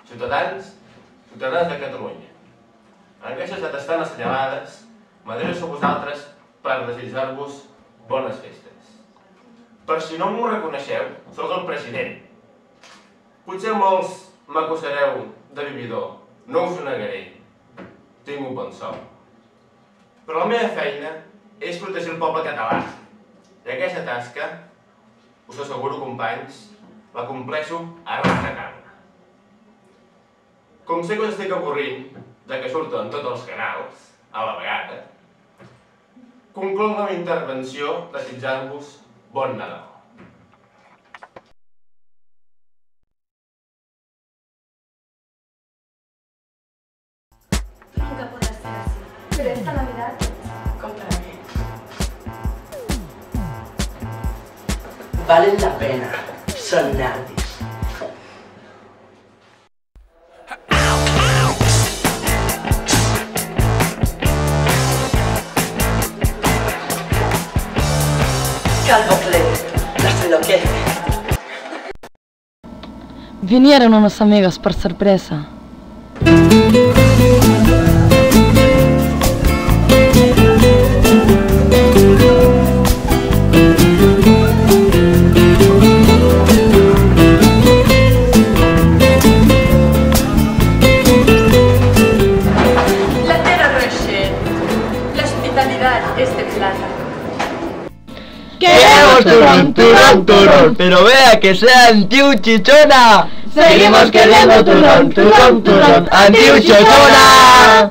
Ciutadans, ciutadanes de Catalunya, en aquestes dates tan assenyalades, m'adreço a vosaltres per desitjar-vos bones festes. Per si no m'ho reconeixeu, sóc el president. Potser molts m'acusareu de vividor, no us ho negaré. Tinc un bon sol. Però la meva feina és protegir el poble català. I aquesta tasca, us asseguro, companys, la compleixo a rajatabla. Com sé que us estic avorrint, ja que surto en tots els canals, a la vegada, concloc la meva intervenció desitjant-vos bon Nadal. Nunca podrás ser así, pero esta Navidad compraré. Valen la pena, son nervis. Calvo Clay, las enloquece. Vinieron unos amigos por sorpresa. La tierra Rocher, la hospitalidad es de plata. ¡Queremos turrón, turrón, turrón! ¡Pero vea que sea antiuchichona! ¡Seguimos queriendo turrón, turrón, turrón! ¡Antiuchichona!